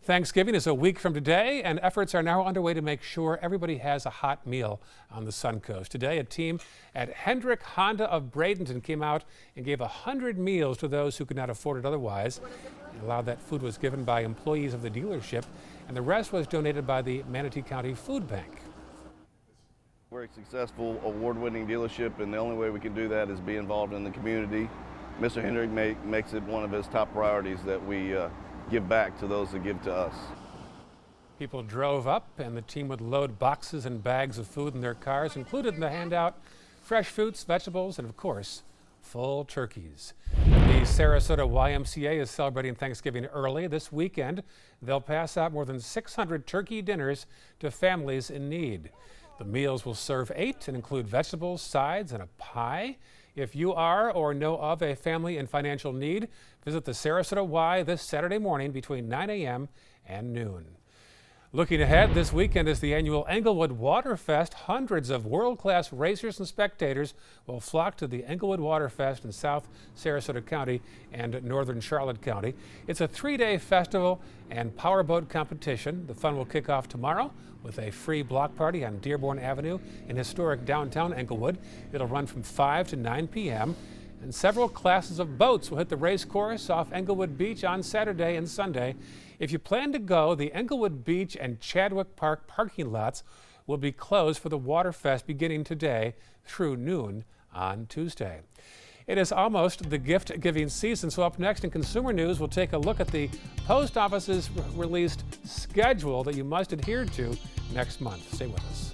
Thanksgiving is a week from today, and efforts are now underway to make sure everybody has a hot meal on the Suncoast. Today, a team at Hendrick Honda of Bradenton came out and gave 100 meals to those who could not afford it otherwise. A lot of that food was given by employees of the dealership, and the rest was donated by the Manatee County Food Bank. We're a successful, award-winning dealership, and the only way we can do that is be involved in the community. Mr. Hendrick makes it one of his top priorities that we give back to those that give to us. People drove up, and the team would load boxes and bags of food in their cars, included in the handout fresh fruits, vegetables, and of course, full turkeys. The Sarasota YMCA is celebrating Thanksgiving early. This weekend, they'll pass out more than 600 turkey dinners to families in need. The meals will serve 8 and include vegetables, sides, and a pie. If you are or know of a family in financial need, visit the Sarasota Y this Saturday morning between 9 a.m. and noon. Looking ahead, this weekend is the annual Englewood Waterfest. Hundreds of world-class racers and spectators will flock to the Englewood Waterfest in South Sarasota County and northern Charlotte County. It's a 3-day festival and powerboat competition. The fun will kick off tomorrow with a free block party on Dearborn Avenue in historic downtown Englewood. It'll run from 5 to 9 p.m. And several classes of boats will hit the race course off Englewood Beach on Saturday and Sunday. If you plan to go, the Englewood Beach and Chadwick Park parking lots will be closed for the Waterfest beginning today through noon on Tuesday. It is almost the gift-giving season, so up next in Consumer News, we'll take a look at the post office's released schedule that you must adhere to next month. Stay with us.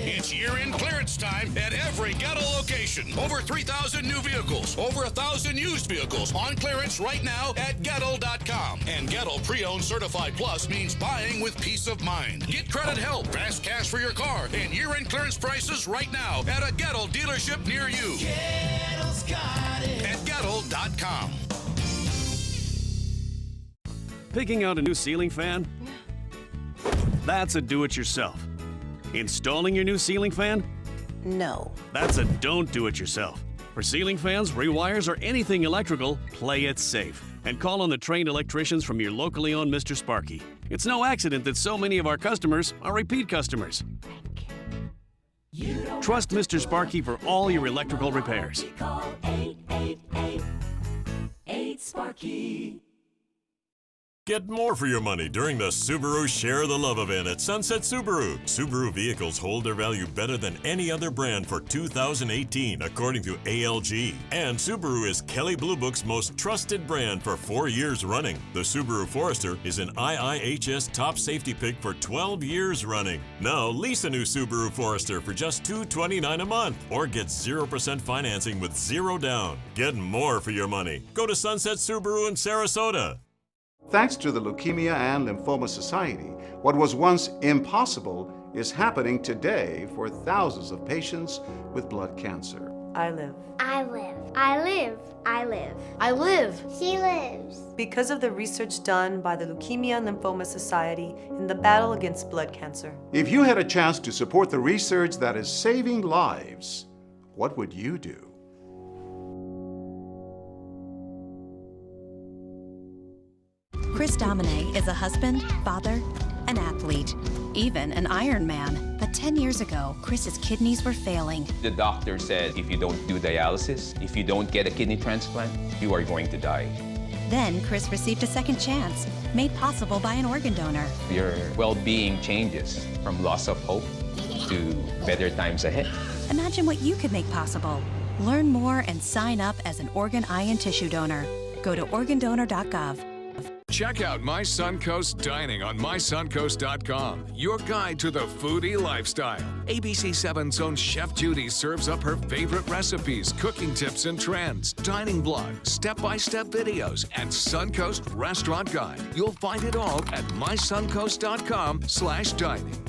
It's year-end clearance time at every Gettle location. Over 3,000 new vehicles, over 1,000 used vehicles on clearance right now at Gettle.com. And Gettle Pre-Owned Certified Plus means buying with peace of mind. Get credit help, fast cash for your car, and year-end clearance prices right now at a Gettle dealership near you. Gettle's got it. At Gettle.com. Picking out a new ceiling fan? That's a do-it-yourself. Installing your new ceiling fan? No. That's a don't do it yourself. For ceiling fans, rewires, or anything electrical, play it safe. And call on the trained electricians from your locally owned Mr. Sparky. It's no accident that so many of our customers are repeat customers. Trust Mr. Sparky for all your electrical repairs. Call 888-8-SPARKY. Get more for your money during the Subaru Share the Love event at Sunset Subaru. Subaru vehicles hold their value better than any other brand for 2018, according to ALG. And Subaru is Kelley Blue Book's most trusted brand for 4 years running. The Subaru Forester is an IIHS top safety pick for 12 years running. Now lease a new Subaru Forester for just $229 a month or get 0% financing with 0 down. Get more for your money. Go to Sunset Subaru in Sarasota. Thanks to the Leukemia and Lymphoma Society, what was once impossible is happening today for thousands of patients with blood cancer. I live. I live. I live. I live. I live. She lives. Because of the research done by the Leukemia and Lymphoma Society in the battle against blood cancer. If you had a chance to support the research that is saving lives, what would you do? Chris Domine is a husband, father, an athlete, even an Ironman. But 10 years ago, Chris's kidneys were failing. The doctor said if you don't do dialysis, if you don't get a kidney transplant, you are going to die. Then Chris received a second chance, made possible by an organ donor. Your well-being changes from loss of hope to better times ahead. Imagine what you could make possible. Learn more and sign up as an organ, eye, and tissue donor. Go to organdonor.gov. Check out My Suncoast Dining on mysuncoast.com, your guide to the foodie lifestyle. ABC7's own Chef Judy serves up her favorite recipes, cooking tips and trends, dining blog, step-by-step videos, and Suncoast Restaurant Guide. You'll find it all at mysuncoast.com/dining.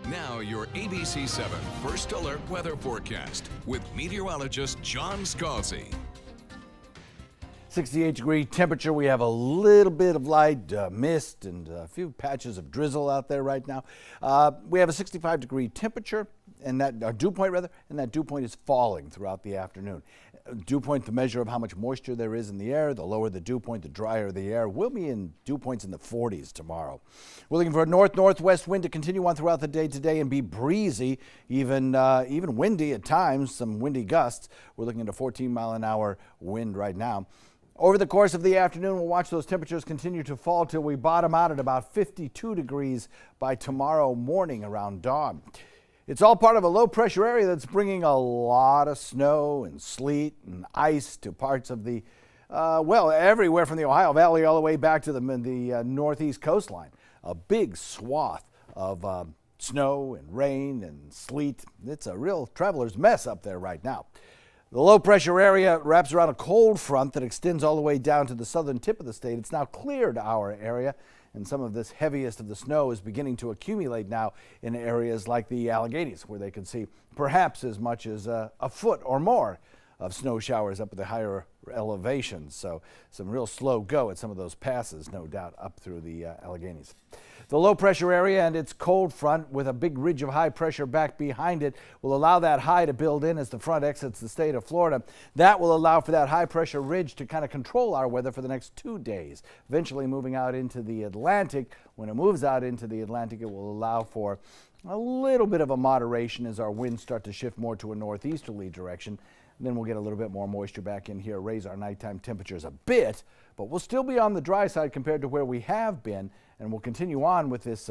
Now your ABC7 First Alert weather forecast with meteorologist John Scalzi. 68-degree temperature. We have a little bit of light mist and a few patches of drizzle out there right now. We have a 65-degree temperature, and that dew point rather, and that dew point is falling throughout the afternoon. Dew point, the measure of how much moisture there is in the air. The lower the dew point, the drier the air. We'll be in dew points in the 40s tomorrow. We're looking for a north-northwest wind to continue on throughout the day today and be breezy, even windy at times, some windy gusts. We're looking at a 14-mile-an-hour wind right now. Over the course of the afternoon, we'll watch those temperatures continue to fall till we bottom out at about 52 degrees by tomorrow morning around dawn. It's all part of a low-pressure area that's bringing a lot of snow and sleet and ice to parts of the, everywhere from the Ohio Valley all the way back to the northeast coastline. A big swath of snow and rain and sleet. It's a real traveler's mess up there right now. The low-pressure area wraps around a cold front that extends all the way down to the southern tip of the state. It's now cleared our area, and some of this heaviest of the snow is beginning to accumulate now in areas like the Alleghenies, where they can see perhaps as much as a foot or more of snow showers up at the higher elevations. So some real slow go at some of those passes, no doubt, up through the Alleghenies. The low-pressure area and its cold front with a big ridge of high pressure back behind it will allow that high to build in as the front exits the state of Florida. That will allow for that high-pressure ridge to kind of control our weather for the next 2 days, eventually moving out into the Atlantic. When it moves out into the Atlantic, it will allow for a little bit of a moderation as our winds start to shift more to a northeasterly direction. And then we'll get a little bit more moisture back in here, raise our nighttime temperatures a bit, but we'll still be on the dry side compared to where we have been, and we'll continue on with this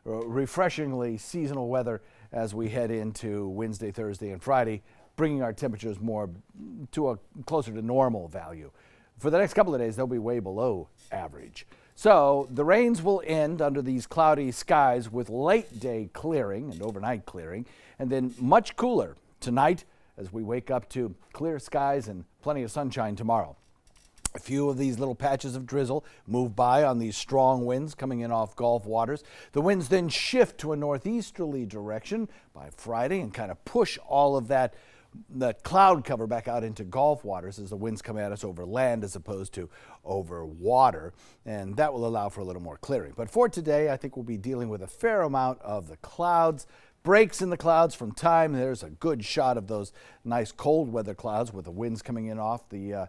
refreshingly seasonal weather as we head into Wednesday, Thursday, and Friday, bringing our temperatures more to a closer to normal value. For the next couple of days, they'll be way below average. So the rains will end under these cloudy skies with late day clearing and overnight clearing, and then much cooler tonight as we wake up to clear skies and plenty of sunshine tomorrow. A few of these little patches of drizzle move by on these strong winds coming in off Gulf waters. The winds then shift to a northeasterly direction by Friday and kind of push all of that cloud cover back out into Gulf waters as the winds come at us over land as opposed to over water, and that will allow for a little more clearing. But for today, I think we'll be dealing with a fair amount of the clouds. Breaks in the clouds from time. There's a good shot of those nice cold weather clouds with the winds coming in off the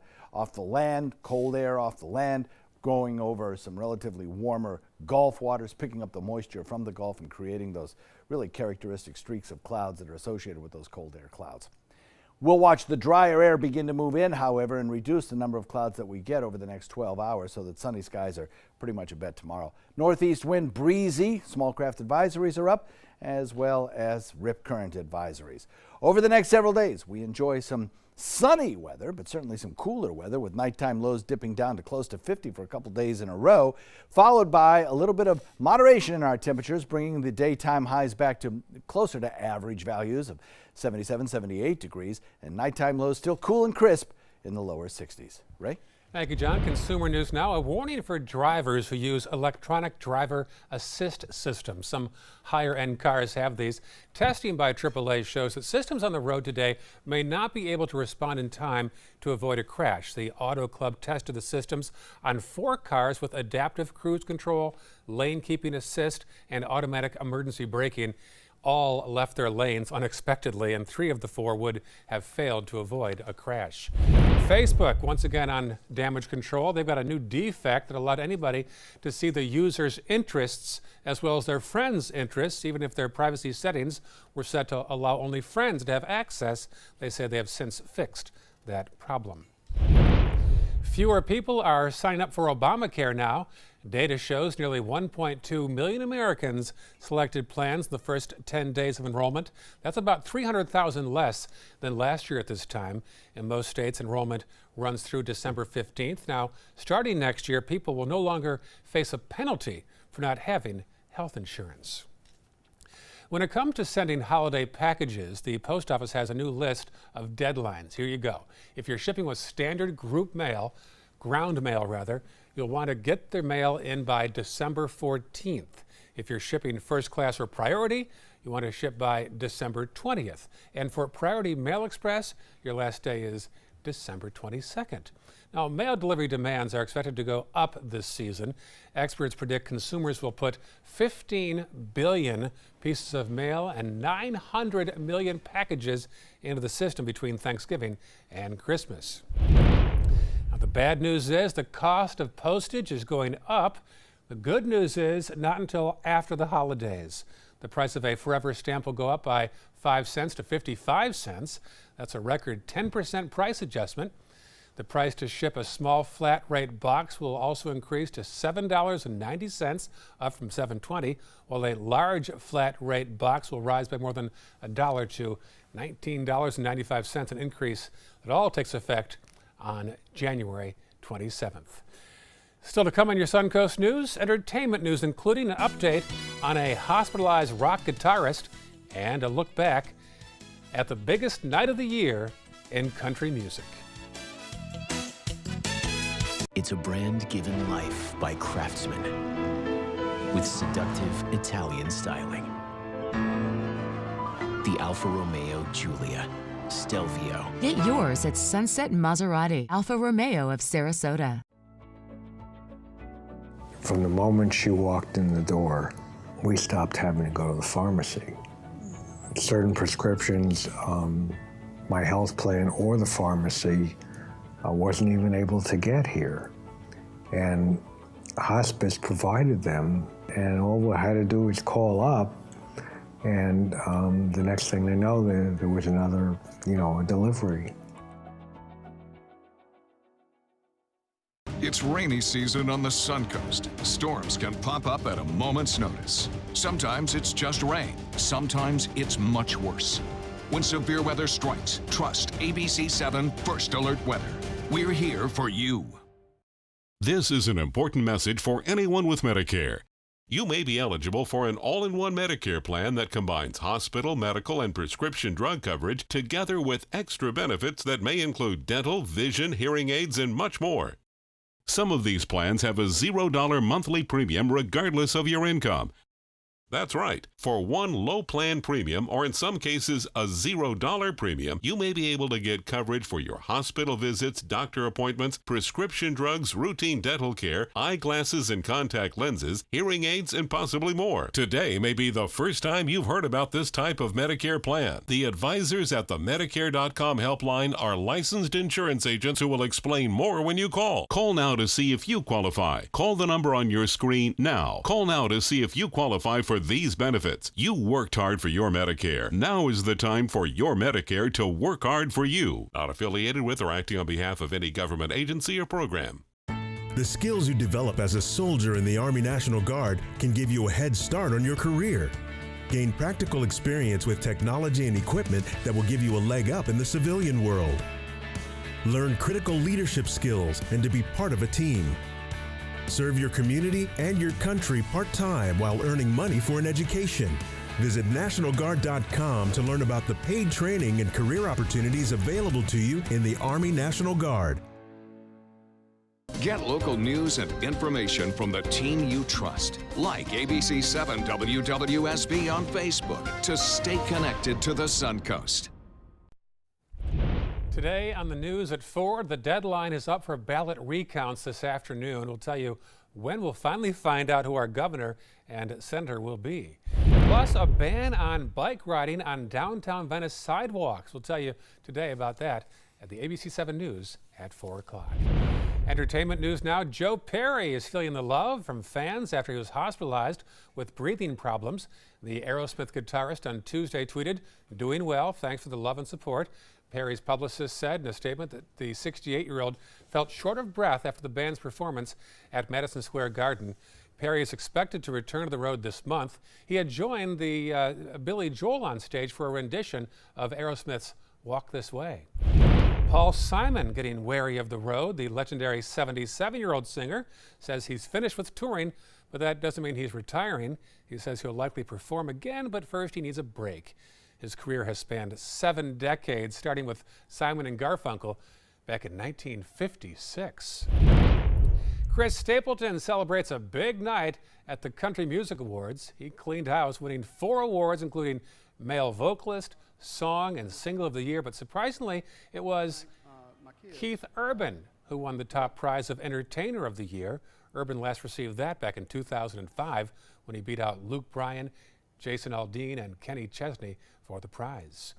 land, cold air off the land, going over some relatively warmer Gulf waters, picking up the moisture from the Gulf and creating those really characteristic streaks of clouds that are associated with those cold air clouds. We'll watch the drier air begin to move in, however, and reduce the number of clouds that we get over the next 12 hours so that sunny skies are pretty much a bet tomorrow. Northeast wind breezy, small craft advisories are up, as well as rip current advisories. Over the next several days, we enjoy some sunny weather, but certainly some cooler weather with nighttime lows dipping down to close to 50 for a couple days in a row, followed by a little bit of moderation in our temperatures, bringing the daytime highs back to closer to average values of 77, 78 degrees, and nighttime lows still cool and crisp in the lower 60s. Ray? Thank you, John. Consumer News now. A warning for drivers who use electronic driver assist systems. Some higher-end cars have these. Testing by AAA shows that systems on the road today may not be able to respond in time to avoid a crash. The Auto Club tested the systems on 4 cars with adaptive cruise control, lane keeping assist, and automatic emergency braking. All left their lanes unexpectedly, and 3 of the 4 would have failed to avoid a crash. Facebook, once again on damage control. They've got a new defect that allowed anybody to see the user's interests as well as their friends' interests, even if their privacy settings were set to allow only friends to have access. They say they have since fixed that problem. Fewer people are signing up for Obamacare now. Data shows nearly 1.2 million Americans selected plans in the first 10 days of enrollment. That's about 300,000 less than last year at this time. In most states, enrollment runs through December 15th. Now, starting next year, people will no longer face a penalty for not having health insurance. When it comes to sending holiday packages, the post office has a new list of deadlines. Here you go. If you're shipping with standard group mail, ground mail rather, you'll want to get their mail in by December 14th. If you're shipping first class or priority, you want to ship by December 20th. And for Priority Mail Express, your last day is December 22nd. Now, mail delivery demands are expected to go up this season. Experts predict consumers will put 15 billion pieces of mail and 900 million packages into the system between Thanksgiving and Christmas. Now, the bad news is the cost of postage is going up. The good news is not until after the holidays. The price of a forever stamp will go up by 5 cents to 55 cents. That's a record 10% price adjustment. The price to ship a small flat rate box will also increase to $7.90, up from $7.20, while a large flat rate box will rise by more than $1 to $19.95, an increase that all takes effect on January 27th. Still to come on your Suncoast News, entertainment news, including an update on a hospitalized rock guitarist and a look back at the biggest night of the year in country music. It's a brand given life by craftsmen with seductive Italian styling. The Alfa Romeo Giulia, Stelvio. Get yours at Sunset Maserati, Alfa Romeo of Sarasota. From the moment she walked in the door, we stopped having to go to the pharmacy. Certain prescriptions, my health plan or the pharmacy wasn't even able to get here. And hospice provided them, and all we had to do was call up, and the next thing they know, there was another, a delivery. It's rainy season on the Suncoast. Storms can pop up at a moment's notice. Sometimes it's just rain. Sometimes it's much worse. When severe weather strikes, trust ABC 7 First Alert Weather. We're here for you. This is an important message for anyone with Medicare. You may be eligible for an all-in-one Medicare plan that combines hospital, medical, and prescription drug coverage together with extra benefits that may include dental, vision, hearing aids, and much more. Some of these plans have a $0 monthly premium regardless of your income. That's right. For one low plan premium, or in some cases a $0 premium, you may be able to get coverage for your hospital visits, doctor appointments, prescription drugs, routine dental care, eyeglasses and contact lenses, hearing aids, and possibly more. Today may be the first time you've heard about this type of Medicare plan. The advisors at the Medicare.com helpline are licensed insurance agents who will explain more when you call. Call now to see if you qualify. Call the number on your screen now. Call now to see if you qualify for these benefits. You worked hard for your Medicare. Now is the time for your Medicare to work hard for you. Not affiliated with or acting on behalf of any government agency or program. The skills you develop as a soldier in the Army National Guard can give you a head start on your career. Gain practical experience with technology and equipment that will give you a leg up in the civilian world. Learn critical leadership skills and to be part of a team. Serve your community and your country part-time while earning money for an education. Visit NationalGuard.com to learn about the paid training and career opportunities available to you in the Army National Guard. Get local news and information from the team you trust. Like ABC 7 WWSB on Facebook to stay connected to the Suncoast. Today on the news at 4, the deadline is up for ballot recounts this afternoon. We'll tell you when we'll finally find out who our governor and senator will be. Plus, a ban on bike riding on downtown Venice sidewalks. We'll tell you today about that at the ABC 7 News at 4 o'clock. Entertainment news now. Joe Perry is feeling the love from fans after he was hospitalized with breathing problems. The Aerosmith guitarist on Tuesday tweeted, "Doing well, thanks for the love and support." Perry's publicist said in a statement that the 68-year-old felt short of breath after the band's performance at Madison Square Garden. Perry is expected to return to the road this month. He had joined the Billy Joel on stage for a rendition of Aerosmith's Walk This Way. Paul Simon getting wary of the road. The legendary 77-year-old singer says he's finished with touring, but that doesn't mean he's retiring. He says he'll likely perform again, but first he needs a break. His career has spanned 7 decades, starting with Simon and Garfunkel back in 1956. Chris Stapleton celebrates a big night at the Country Music Awards. He cleaned house, winning 4 awards, including Male Vocalist, Song, and Single of the Year. But surprisingly, it was Keith Urban who won the top prize of Entertainer of the Year. Urban last received that back in 2005 when he beat out Luke Bryan, Jason Aldean, and Kenny Chesney for the prize.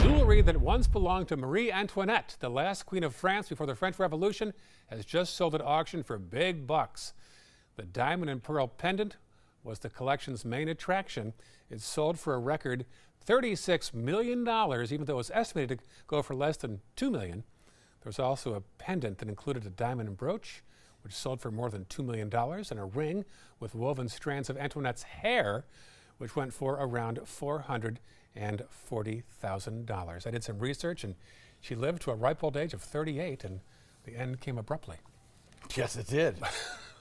Jewelry that once belonged to Marie Antoinette, the last queen of France before the French Revolution, has just sold at auction for big bucks. The diamond and pearl pendant was the collection's main attraction. It sold for a record $36 million, even though it was estimated to go for less than $2 million. There was also a pendant that included a diamond brooch, which sold for more than $2 million, and a ring with woven strands of Antoinette's hair, which went for around $440,000. I did some research, and she lived to a ripe old age of 38, and the end came abruptly. Yes, it did.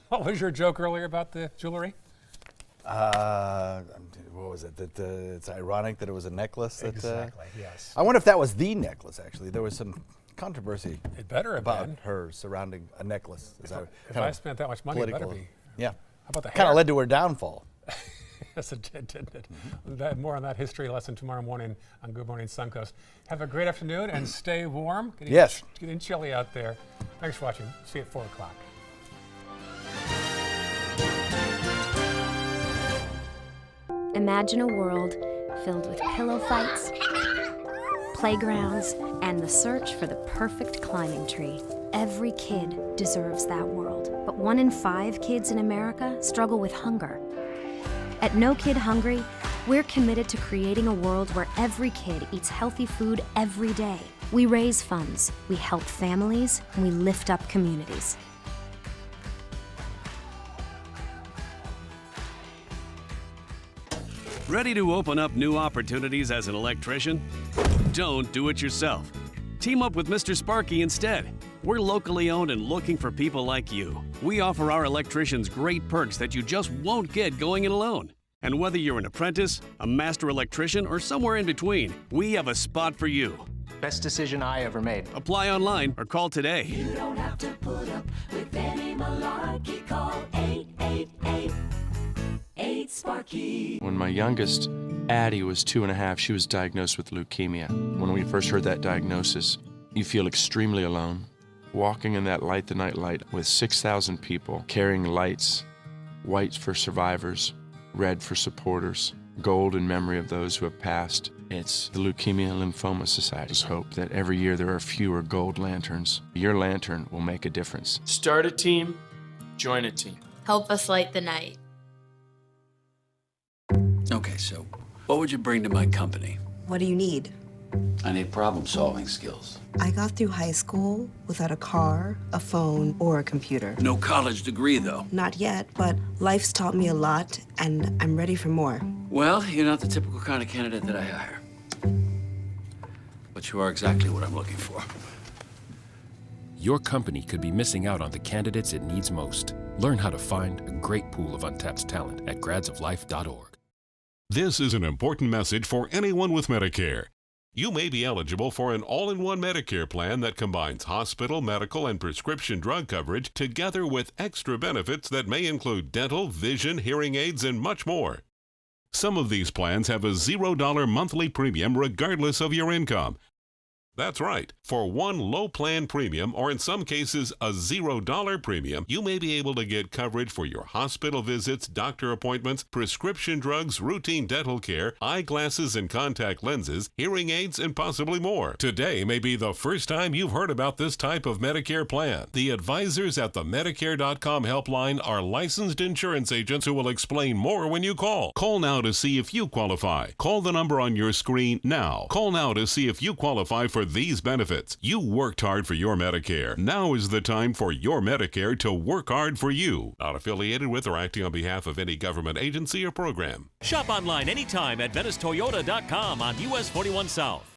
What was your joke earlier about the jewelry? What was it? That it's ironic that it was a necklace. Exactly, yes. I wonder if that was the necklace, actually. There was some controversy it better have about been. her surrounding a necklace. If I spent that much money, it better be. Yeah. How about the hair? Kind of led to her downfall. Yes, it did, didn't it? That, more on that history lesson tomorrow morning on Good Morning Suncoast. Have a great afternoon and stay warm. Yes. Getting chilly out there. Thanks for watching. See you at 4 o'clock. Imagine a world filled with pillow fights, playgrounds, and the search for the perfect climbing tree. Every kid deserves that world, but 1 in 5 kids in America struggle with hunger. At No Kid Hungry, we're committed to creating a world where every kid eats healthy food every day. We raise funds, we help families, and we lift up communities. Ready to open up new opportunities as an electrician? Don't do it yourself. Team up with Mr. Sparky instead. We're locally owned and looking for people like you. We offer our electricians great perks that you just won't get going it alone. And whether you're an apprentice, a master electrician, or somewhere in between, we have a spot for you. Best decision I ever made. Apply online or call today. You don't have to put up with any malarkey. Call 888-8-SPARKY. When my youngest, Addie, was 2.5, she was diagnosed with leukemia. When we first heard that diagnosis, you feel extremely alone. Walking in that Light the Night light with 6,000 people carrying lights, white for survivors, red for supporters, gold in memory of those who have passed. It's the Leukemia and Lymphoma Society's hope that every year there are fewer gold lanterns. Your lantern will make a difference. Start a team, join a team. Help us light the night. Okay, so what would you bring to my company? What do you need? I need problem-solving skills. I got through high school without a car, a phone, or a computer. No college degree, though. Not yet, but life's taught me a lot, and I'm ready for more. Well, you're not the typical kind of candidate that I hire. But you are exactly what I'm looking for. Your company could be missing out on the candidates it needs most. Learn how to find a great pool of untapped talent at gradsoflife.org. This is an important message for anyone with Medicare. You may be eligible for an all-in-one Medicare plan that combines hospital, medical, and prescription drug coverage together with extra benefits that may include dental, vision, hearing aids, and much more. Some of these plans have a $0 monthly premium regardless of your income. That's right. For one low plan premium, or in some cases a $0 premium, you may be able to get coverage for your hospital visits, doctor appointments, prescription drugs, routine dental care, eyeglasses and contact lenses, hearing aids, and possibly more. Today may be the first time you've heard about this type of Medicare plan. The advisors at the Medicare.com helpline are licensed insurance agents who will explain more when you call. Call now to see if you qualify. Call the number on your screen now. Call now to see if you qualify for for these benefits. You worked hard for your Medicare. Now is the time for your Medicare to work hard for you. Not affiliated with or acting on behalf of any government agency or program. Shop online anytime at VeniceToyota.com on US 41 South.